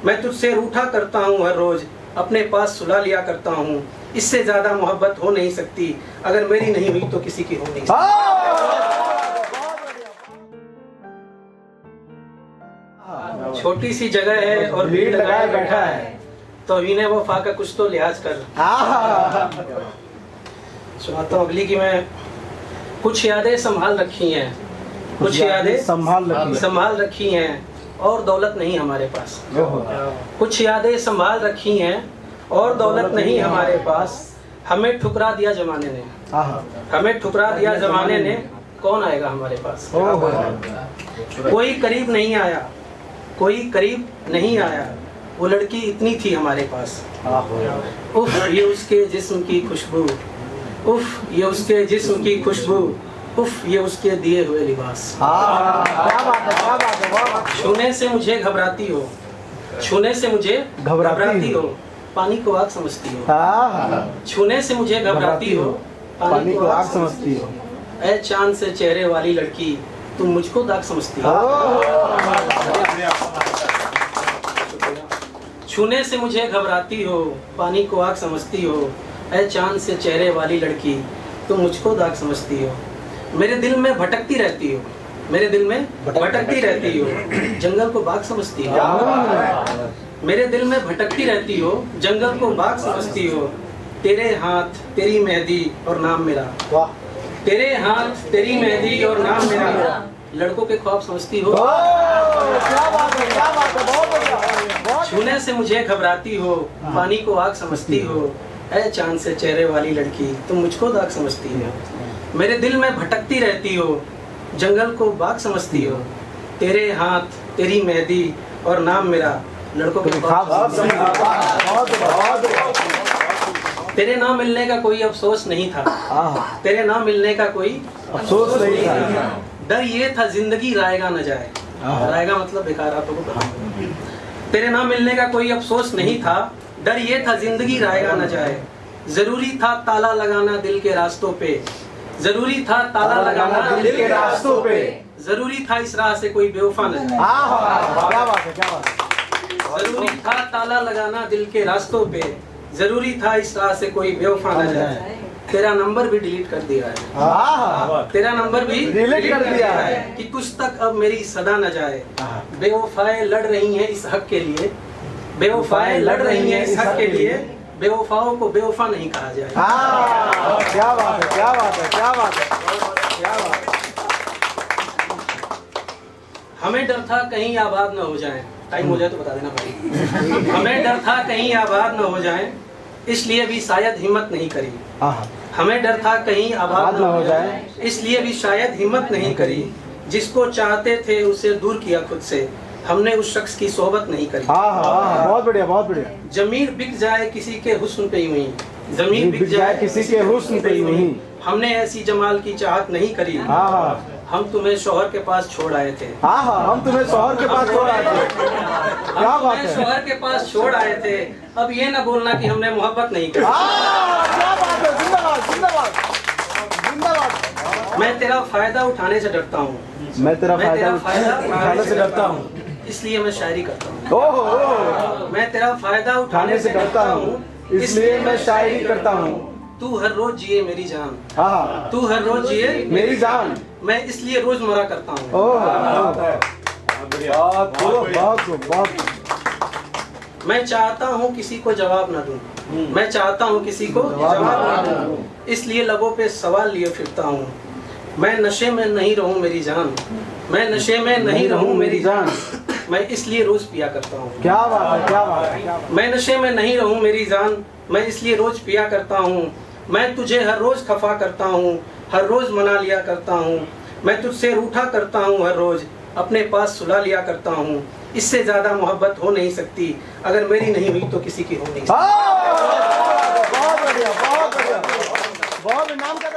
मैं तुझसे रूठा करता हूँ हर रोज, अपने पास सुला लिया करता हूँ। इससे ज्यादा मोहब्बत हो नहीं सकती, अगर मेरी नहीं हुई तो किसी की हो नहीं सकती। छोटी सी जगह है और भीड़ लगाए बैठा है, तो इन्हें वफा का कुछ तो लिहाज कर। सुनाता हूँ अगली की मैं। कुछ यादें संभाल रखी हैं, कुछ यादें संभाल रखी हैं और दौलत नहीं हमारे पास। कुछ यादें संभाल रखी हैं और दौलत नहीं हमारे पास। हमें ठुकरा दिया जमाने ने, हमें ठुकरा दिया जमाने ने, कौन आएगा हमारे पास। कोई करीब नहीं आया, कोई करीब नहीं आया, वो लड़की इतनी थी हमारे पास। उफ ये उसके जिस्म की खुशबू, उफ ये उसके जिस्म की खुशबू, उफ ये उसके दिए हुए लिबास। छूने से मुझे घबराती हो, छूने से मुझे घबराती हो, पानी को आग समझती हो। छूने से मुझे घबराती हो, पानी को आग समझती हो। ऐ चांद से चेहरे वाली लड़की, तुम मुझको दाग समझती हो। छूने से मुझे घबराती हो, पानी को आग समझती हो। ऐ चांद से चेहरे वाली लड़की, तुम मुझको दाग समझती हो। मेरे दिल में भटकती रहती हो, मेरे दिल में भटकती रहती हो, जंगल को बाग समझती हो। मेरे दिल में भटकती रहती हो, जंगल को बाग समझती हो। तेरे हाथ तेरी मेहंदी और नाम मेरा, तेरे हाथ तेरी मेहंदी और नाम मेरा, लड़कों के ख्वाब समझती हो। छूने से मुझे घबराती हो, पानी को आग समझती हो। ऐ चांद से चेहरे वाली लड़की, तुम मुझको दाग समझती हो। मेरे दिल में भटकती रहती हो, जंगल को बाग समझती हो। तेरे हाथ तेरी मेहंदी और नाम मेरा, लड़कों के ख्वाब। तेरे ना मिलने का कोई अफसोस नहीं था, तेरे ना मिलने का कोई अफसोस नहीं था। डर ये था जिंदगी रायगा न जाए, रायगा मतलब बेकार आपको पता। तेरे ना मिलने का कोई अफसोस नहीं था, डर ये था जिंदगी रायगा न जाए। जरूरी था ताला लगाना दिल के रास्तों पे, जरूरी था ताला लगाना दिल के रास्तों पे। जरूरी था इस राह से कोई बेवफा न जाए। क्या बात है, क्या बात है। जरूरी था ताला लगाना दिल के रास्तों पे, जरूरी था इस राह से कोई बेवफा न जाए। तेरा नंबर भी डिलीट कर दिया है, तेरा नंबर भी डिलीट कर दिया है कि कुछ तक अब मेरी सदा न जाए। बेवफाएं लड़ रही हैं इस हक के लिए, बेवफाएं लड़ रही हैं इस हक के लिए, बेवफाओं को बेवफा नहीं कहा जाए। क्या बात है, क्या बात है, क्या बात है, क्या बात है। हमें डर था कहीं आबाद न हो जाए, टाइम हो जाए तो बता देना भाई। हमें डर था कहीं आबाद न हो जाए, इसलिए भी शायद हिम्मत नहीं करी। हमें डर था कहीं आबाद न हो जाए, इसलिए भी शायद हिम्मत नहीं करी। जिसको चाहते थे उसे दूर किया खुद से, हमने उस शख्स की सोहबत नहीं करी। बहुत बढ़िया, बहुत बढ़िया। जमीर बिक जाए किसी के हुस्न पे यूं ही, जमीर बिक जाए किसी के हुस्न पे यूं ही, हमने ऐसी जमाल की चाहत नहीं करी। हम तुम्हें शौहर के पास छोड़ आए थे, हम तुम्हें शौहर के पास छोड़ आए थे, क्या बात है, शौहर के पास छोड़ आए थे। अब ये ना बोलना कि हमने मोहब्बत नहीं करी। क्या बात है, जिंदाबाद, जिंदाबाद, जिंदाबाद। मैं तेरा फायदा उठाने से डरता हूँ, मैं तेरा फायदा उठाने से डरता हूँ, इसलिए मैं शायरी करता हूँ। मैं तेरा फायदा उठाने से डरता हूँ, इसलिए मैं शायरी करता हूँ। तू हर रोज जिए मेरी जान, तू हर रोज जिए मेरी जान, मैं इसलिए रोज मरा करता हूँ। मैं चाहता हूँ किसी को जवाब न दूँ, मैं चाहता हूँ किसी को जवाब न दूँ, इसलिए लबों पे सवाल लिए फिरता हूँ। मैं नशे में नहीं रहूँ मेरी जान, मैं नशे में नहीं रहूँ मेरी जान, मैं इसलिए रोज पिया करता हूँ। क्या बात है, क्या बात है। मैं नशे में नहीं रहूँ मेरी जान, मैं इसलिए रोज पिया करता हूँ। मैं तुझे हर रोज खफा करता हूँ, हर रोज मना लिया करता हूँ। मैं तुझसे रूठा करता हूँ हर रोज, अपने पास सुला लिया करता हूँ। इससे ज्यादा मोहब्बत हो नहीं सकती, अगर मेरी नहीं हुई तो किसी की हो नहीं सकती। बहुत बढ़िया, बहुत बढ़िया, बहुत इनाम का